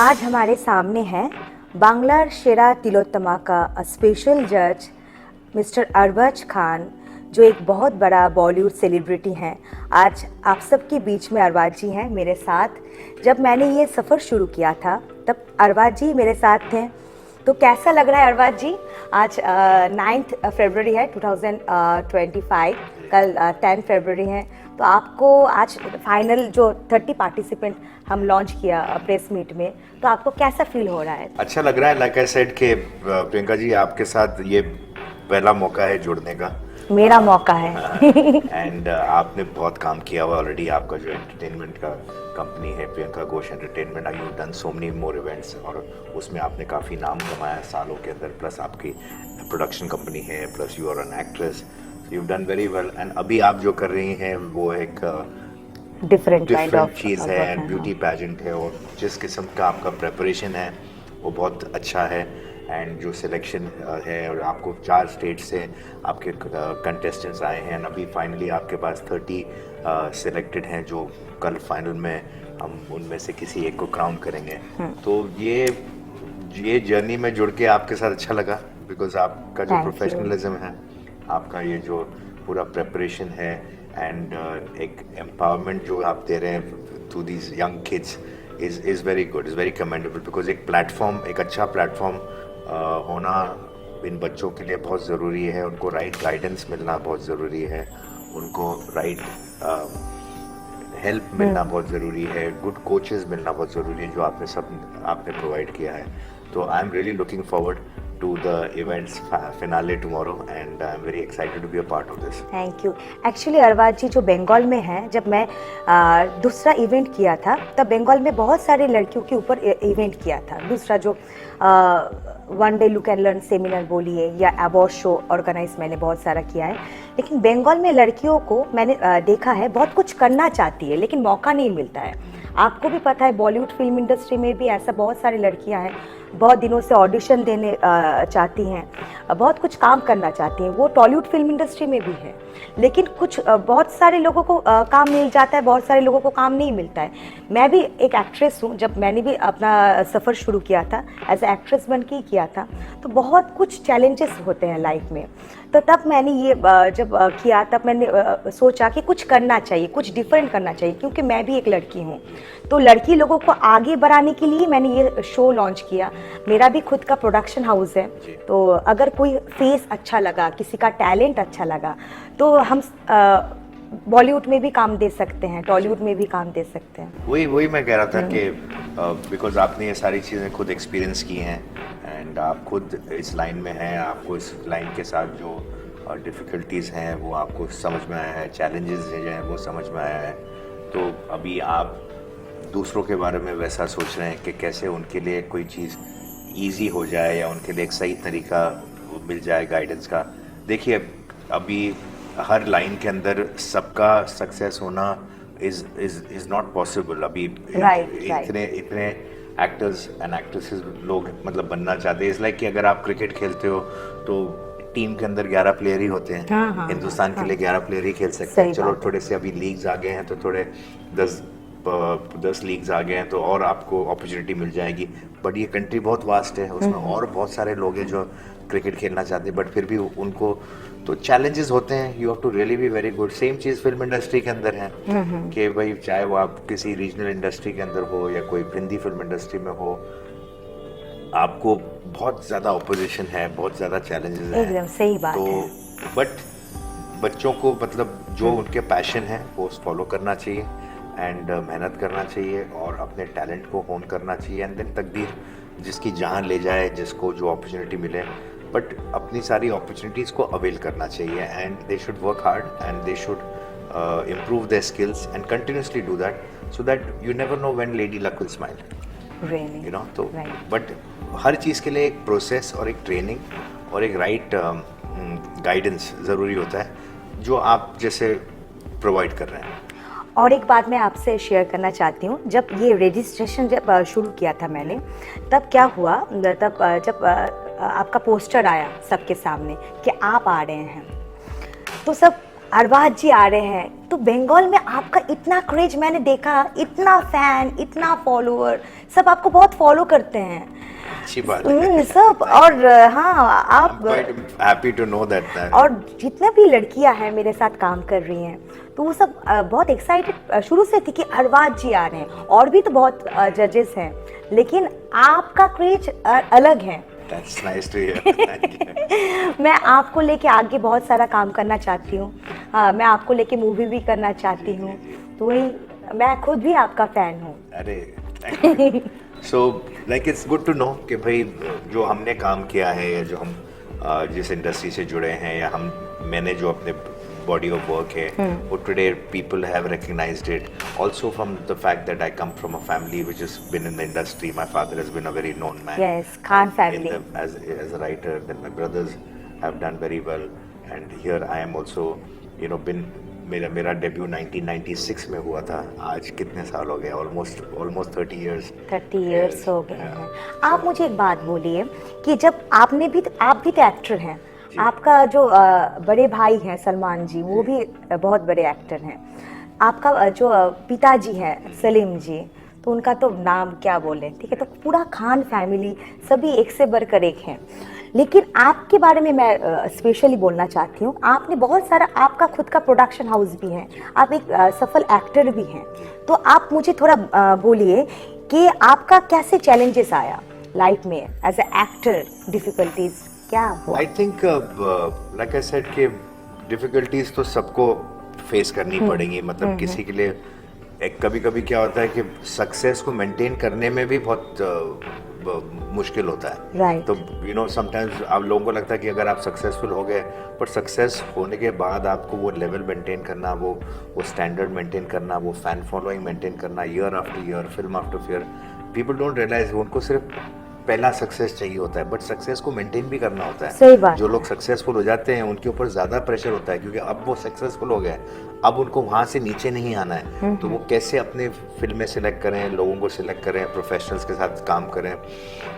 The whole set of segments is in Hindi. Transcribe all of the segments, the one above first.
आज हमारे सामने है बांग्लार सेरा तिलोत्तमा का स्पेशल जज मिस्टर अरबाज खान, जो एक बहुत बड़ा बॉलीवुड सेलिब्रिटी हैं। आज आप सबके बीच में अरबाज जी हैं मेरे साथ। जब मैंने ये सफ़र शुरू किया था तब अरबाज जी मेरे साथ थे। तो कैसा लग रहा है अरबाज जी? आज 9 फरवरी है 2025, कल 10 फरवरी है। तो आपको आज फाइनल जो 30 पार्टिसिपेंट हम लॉन्च किया प्रेस मीट में, तो आपको कैसा फील हो रहा है? अच्छा लग रहा है। लाइक आई सेड कि प्रियंका जी, आपके साथ ये पहला मौका है जुड़ने का। मेरा मौका है। एंड आपने बहुत काम किया हुआ ऑलरेडी। आपका जो एंटरटेनमेंट का कंपनी है Priyanka Ghosh entertainment, you done so many more events, और उसमें आपने काफ़ी नाम कमाया सालों के अंदर। प्लस आपकी प्रोडक्शन कंपनी है, plus you are an actress, you done very well. And अभी आप जो कर रही हैं वो एक डिफरेंट चीज़ है, ब्यूटी पैजेंट है, और जिस किस्म का आपका प्रेपरेशन है वो बहुत अच्छा है। एंड जो सिलेक्शन है, और आपको 4 स्टेट से आपके कंटेस्टेंट्स आए हैं, अभी फाइनली आपके पास 30 सिलेक्टेड हैं, जो कल फाइनल में हम उनमें से किसी एक को क्राउन करेंगे। तो ये जर्नी में जुड़ के आपके साथ अच्छा लगा, बिकॉज आपका जो प्रोफेशनलिज्म है, आपका ये जो पूरा प्रेपरेशन है, एंड एक एम्पावरमेंट जो आप दे रहे हैं to these young kids is very good, is very commendable. Because एक प्लेटफॉर्म, एक अच्छा प्लेटफॉर्म होना इन बच्चों के लिए बहुत ज़रूरी है। उनको राइट गाइडेंस मिलना बहुत ज़रूरी है, उनको राइट हेल्प मिलना बहुत ज़रूरी है, गुड कोचेस मिलना बहुत ज़रूरी है, जो आपने प्रोवाइड किया है। तो I am really looking forward to the events finale tomorrow, and I'm very excited to be a part of this. Thank you. Actually Arbaaz ji जो बंगाल में हैं, जब मैं दूसरा इवेंट किया था तब बंगाल में बहुत सारे लड़कियों के ऊपर इवेंट किया था। दूसरा जो one day look and learn seminar बोलिए या अवार्ड शो ऑर्गेनाइज मैंने बहुत सारा किया है। लेकिन बंगाल में लड़कियों को मैंने देखा है बहुत कुछ करना चाहती है लेकिन मौका नहीं मिलता है। आपको भी पता है बॉलीवुड फिल्म इंडस्ट्री में भी ऐसा बहुत सारी लड़कियां हैं, बहुत दिनों से ऑडिशन देने चाहती हैं, बहुत कुछ काम करना चाहती हैं, वो टॉलीवुड फिल्म इंडस्ट्री में भी है। लेकिन कुछ बहुत सारे लोगों को काम मिल जाता है, बहुत सारे लोगों को काम नहीं मिलता है। मैं भी एक एक्ट्रेस हूँ, जब मैंने भी अपना सफ़र शुरू किया था एज ए एक्ट्रेस बन के ही किया था, तो बहुत कुछ चैलेंजेस होते हैं लाइफ में। तो तब मैंने ये जब किया तब मैंने सोचा कि कुछ करना चाहिए, कुछ डिफरेंट करना चाहिए, क्योंकि मैं भी एक लड़की हूँ। तो लड़की लोगों को आगे बढ़ाने के लिए मैंने ये शो लॉन्च किया। मेरा भी खुद का प्रोडक्शन हाउस है, तो अगर कोई फेस अच्छा लगा, किसी का टैलेंट अच्छा लगा, तो हम बॉलीवुड में भी काम दे सकते हैं, टॉलीवुड में भी काम दे सकते हैं। वही मैं कह रहा था कि बिकॉज आपने ये सारी चीज़ें खुद एक्सपीरियंस की हैं, एंड आप खुद इस लाइन में हैं, आपको इस लाइन के साथ जो डिफ़िकल्टीज़ हैं वो आपको समझ में आया है, चैलेंजेस हैं वो समझ में आया है। तो अभी आप दूसरों के बारे में वैसा सोच रहे हैं कि कैसे उनके लिए कोई चीज़ ईजी हो जाए, या उनके लिए एक सही तरीका मिल जाए गाइडेंस का। देखिए, अभी हर लाइन के अंदर सबका सक्सेस होना इज़ नॉट पॉसिबल। अभी इतने एक्टर्स एंड एक्ट्रेसेस लोग मतलब बनना चाहते हैं। इस लाइक कि अगर आप क्रिकेट खेलते हो तो टीम के अंदर 11 प्लेयर ही होते हैं। हाँ, हिंदुस्तान के लिए 11 प्लेयर ही खेल सकते हैं। चलो थोड़े से अभी लीग्स आ गए हैं, तो थोड़े 10 लीग्स आ गए हैं, तो और आपको अपॉर्चुनिटी मिल जाएगी। बट ये कंट्री बहुत वास्ट है, उसमें और बहुत सारे लोग हैं जो क्रिकेट खेलना चाहते हैं, बट फिर भी उनको तो चैलेंजेस होते हैं। You have to really be very good. Same चीज़ फिल्म इंडस्ट्री के अंदर है कि भाई चाहे वो आप किसी रीजनल इंडस्ट्री के अंदर हो या कोई हिंदी फिल्म इंडस्ट्री में हो, आपको बहुत ज़्यादा ऑपोजिशन है, बहुत ज़्यादा चैलेंजेस हैं। एकदम सही बात तो है। बट बच्चों को मतलब जो उनके पैशन है वो फॉलो करना चाहिए, एंड मेहनत करना चाहिए, और अपने टैलेंट को होन करना चाहिए। एंड देन तकदीर जिसकी जहाँ ले जाए, जिसको जो अपॉर्चुनिटी मिले, बट अपनी सारी अपॉर्चुनिटीज़ को अवेल करना चाहिए। And they should work hard, and they should improve their skills and continuously do that, so that you never know when lady luck will smile, really, you know. तो right. बट हर चीज़ के लिए एक प्रोसेस और एक ट्रेनिंग और एक राइट गाइडेंस ज़रूरी होता है, जो आप जैसे प्रोवाइड कर रहे हैं। और एक बात मैं आपसे शेयर करना चाहती हूँ, जब ये रजिस्ट्रेशन जब शुरू किया था मैंने, तब क्या हुआ, तब जब आपका पोस्टर आया सबके सामने कि आप आ रहे हैं, तो सब अरबाज जी आ रहे हैं तो बंगाल में आपका इतना क्रेज मैंने देखा, इतना फैन, इतना फॉलोअर, सब आपको बहुत फॉलो करते हैं। अच्छी बात है। सब और हाँ आप हैप्पी टू नो दैट। और जितने भी लड़कियां हैं मेरे साथ काम कर रही हैं तो वो सब बहुत एक्साइटेड शुरू से थी कि अरबाज जी आ रहे हैं, और भी तो बहुत जजेस हैं, लेकिन आपका क्रेज अलग है। That's nice to hear. Thank you. मैं आपको लेके आगे बहुत सारा काम करना चाहती हूँ। हाँ, मैं आपको लेके मूवी भी करना चाहती हूँ, तो वही मैं खुद भी आपका फैन हूँ। अरे thank you. So like it's good to know कि भाई जो हमने काम किया है या जो हम जिस इंडस्ट्री से जुड़े हैं या मैंने जो अपने body of work है वो today people have recognized it also from the fact that I come from a family which has been in the industry. My father has been a very known man. Yes, Khan family. As a writer, then my brothers have done very well, and here I am also, you know, been मेरा डेब्यू 1996 में हुआ था। आज कितने साल हो गए? ऑलमोस्ट 30 इयर्स हो गए हैं। आप मुझे एक बात बोलिए कि जब आप भी तो एक्टर हैं, आपका जो बड़े भाई हैं सलमान जी, वो भी बहुत बड़े एक्टर हैं, आपका जो पिताजी हैं सलीम जी, तो उनका तो नाम क्या बोले, ठीक है, तो पूरा खान फैमिली सभी एक से बढ़कर एक हैं। लेकिन आपके बारे में मैं स्पेशली बोलना चाहती हूँ, आपने बहुत सारा, आपका खुद का प्रोडक्शन हाउस भी है, आप एक सफल एक्टर भी हैं, तो आप मुझे थोड़ा बोलिए कि आपका कैसे चैलेंजेस आया लाइफ में एज ए एक्टर, डिफिकल्टीज क्या हुआ? I think like I said कि डिफिकल्टीज तो सबको फेस करनी पड़ेंगी, मतलब किसी के लिए कभी कभी क्या होता है कि सक्सेस को मेंटेन करने में भी बहुत मुश्किल होता है। Right. तो यू नो समटाइम्स आप लोगों को लगता है कि अगर आप सक्सेसफुल हो गए, पर सक्सेस होने के बाद आपको वो लेवल मेंटेन करना, वो स्टैंडर्ड मेंटेन करना, वो फैन फॉलोइंग मेंटेन करना, year after year, film after film, people don't realise उनको सिर्फ पहला सक्सेस चाहिए होता है, बट सक्सेस को मेंटेन भी करना होता है। सही बात। जो लोग सक्सेसफुल हो जाते हैं उनके ऊपर ज़्यादा प्रेशर होता है, क्योंकि अब वो सक्सेसफुल हो गए, अब उनको वहाँ से नीचे नहीं आना है। तो वो कैसे अपने फिल्में सिलेक्ट करें, लोगों को सिलेक्ट करें, प्रोफेशनल्स के साथ काम करें,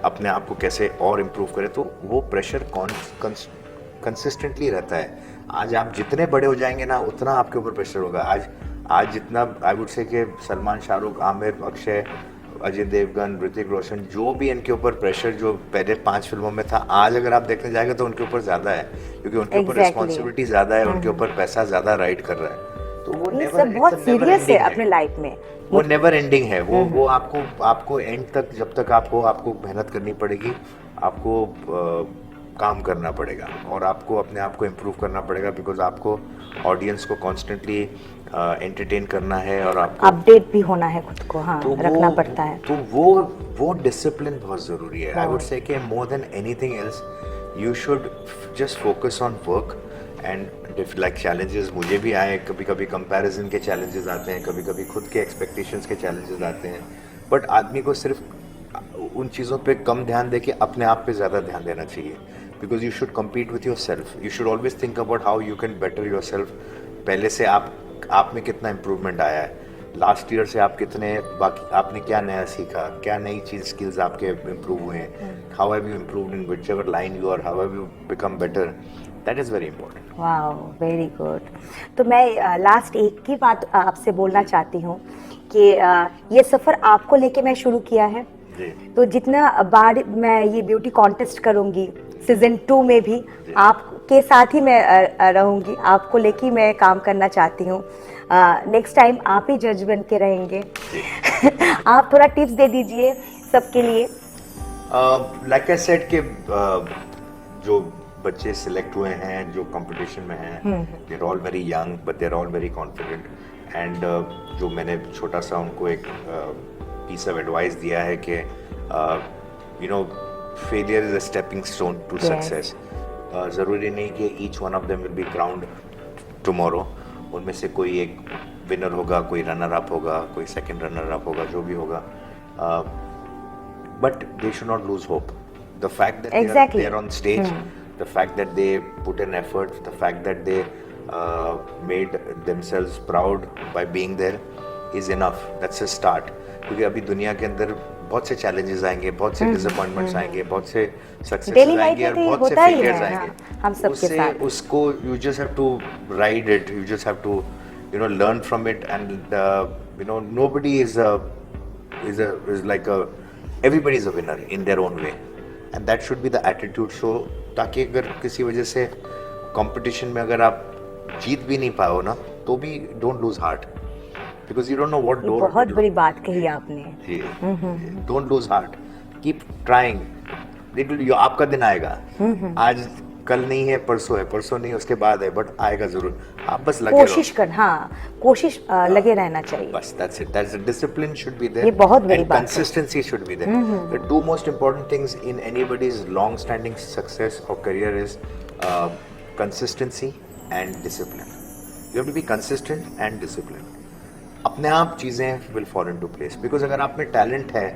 अपने आप को कैसे और इम्प्रूव करें, तो वो प्रेशर कंसिस्टेंटली रहता है। आज आप जितने बड़े हो जाएंगे ना, उतना आपके ऊपर प्रेशर होगा। आज जितना आई वुड से कि सलमान, शाहरुख, आमिर, अक्षय, अजय देवगन, ऋतिक रोशन, जो भी इनके ऊपर प्रेशर जो पहले 5 फिल्मों में था, आज अगर आप देखने जाएंगे तो उनके ऊपर ज़्यादा है, क्योंकि उनके ऊपर रिस्पॉन्सिबिलिटी ज़्यादा है, उनके ऊपर पैसा ज़्यादा राइड कर रहा है। तो वो ये सब बहुत सीरियस है अपने लाइफ में, वो नेवर एंडिंग है। वो आपको एंड तक, जब तक आपको मेहनत करनी पड़ेगी, आपको काम करना पड़ेगा और आपको अपने आप को इम्प्रूव करना पड़ेगा, बिकॉज आपको ऑडियंस को कॉन्स्टेंटली एंटरटेन करना है और आपको अपडेट भी होना है खुद को, हाँ, तो रखना पड़ता है। तो वो डिसिप्लिन बहुत ज़रूरी है। आई वुड से कि more than anything else you should just focus on work and like challenges मुझे भी आए, कभी कभी कंपैरिजन के चैलेंजेस आते हैं, कभी कभी खुद के एक्सपेक्टेशंस के चैलेंजेस आते हैं, बट आदमी को सिर्फ उन चीज़ों पे कम ध्यान दे के अपने आप पे ज़्यादा ध्यान देना चाहिए, because you should compete with your self. You should always think about how you can better your self. पहले से आप में कितना इम्प्रूवमेंट आया है, लास्ट ईयर से आप कितने, बाकी आपने क्या नया सीखा, क्या नई चीज़ स्किल्स आपके इम्प्रूव हुए हैं, how have you improved in whichever line you are, how have you become better, that is very important. Wow, very good. तो मैं लास्ट एक ही बात आपसे बोलना चाहती हूँ कि ये सफ़र आपको लेके मैं शुरू किया है, तो जितना बार मैं ये ब्यूटी कॉन्टेस्ट करूँगी, सीजन 2 में भी आपके साथ ही मैं रहूँगी, आपको लेके मैं काम करना चाहती हूँ। नेक्स्ट टाइम आप ही जज बन के रहेंगे। आप थोड़ा टिप्स दे दीजिए सबके लिए। लाइक आई सेड कि जो बच्चे सिलेक्ट हुए हैं, जो कंपटीशन में हैं, they are all very young but they are all very confident, and जो मैंने छोटा सा उनको एक पीस ऑफ एडवाइस दिया है कि you know failure is a stepping stone to success. ज़रूरी नहीं कि each one of them will be crowned tomorrow, उनमें से कोई एक विनर होगा, कोई रनर अप होगा, कोई सेकंड रनर अप होगा, जो भी होगा, but they should not lose hope. The fact that they are on stage, the fact that they put in effort, the fact that they made themselves proud by being there is enough. That's a start. क्योंकि अभी दुनिया के अंदर बहुत से चैलेंजेस आएंगे, बहुत से डिसअपॉइंटमेंट्स आएंगे, बहुत से सक्सेस डेली लाइफ आएंगे में और तो ये बहुत से होता ही फेलियर्स है, आएंगे। हाँ, हम सबके उससे साथ। उसको you just have to ride it, you just have to learn from it, and nobody is like everybody is a winner in their own way, and that should be the attitude. So ताकि अगर किसी वजह से कंपटीशन में अगर आप जीत भी नहीं पाओ ना, तो भी don't lose heart, because you don't know what ये डोर। बहुत बड़ी बात कही आपने। Don't lose heart, keep trying. आपका दिन आएगा, आज कल नहीं है, परसों है, परसों नहीं उसके बाद है, बट आएगा जरूर। आप बस लगे कोशिश रहो। कर, हाँ, कोशिश लगे रहना चाहिए। बस that's it. That's the discipline should be there. ये बहुत बड़ी and बात है। consistency should be there. The two most important things in anybody's long-standing success or career is consistency and discipline. You have to be consistent and disciplined. अपने आप चीज़ें will fall into place. Because अगर आप में talent है,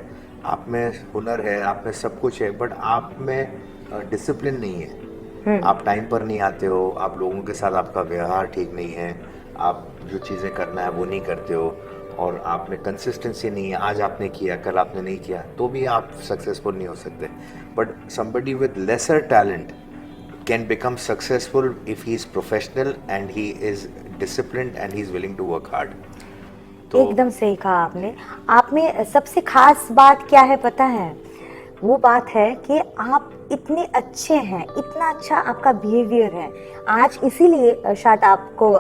आप में हुनर है, आप में सब कुछ है, but आप में discipline नहीं है, आप टाइम पर नहीं आते हो, आप लोगों के साथ आपका व्यवहार ठीक नहीं है, आप जो चीज़ें करना है वो नहीं करते हो, और आप में कंसिस्टेंसी नहीं है, आज आपने किया कल आपने नहीं किया, तो भी आप सक्सेसफुल नहीं हो सकते। But somebody with lesser talent can become successful if he is professional and he is disciplined and he is willing to work hard. एकदम सही कहा आपने। आप में सबसे खास बात क्या है पता है? वो बात है कि आप इतने अच्छे हैं, इतना अच्छा आपका बिहेवियर है। आज इसीलिए शायद आपको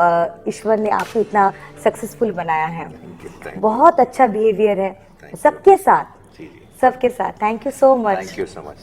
ईश्वर ने आपको इतना सक्सेसफुल बनाया है। बहुत अच्छा बिहेवियर है सबके साथ, सबके साथ। Thank you so much. Thank you so much.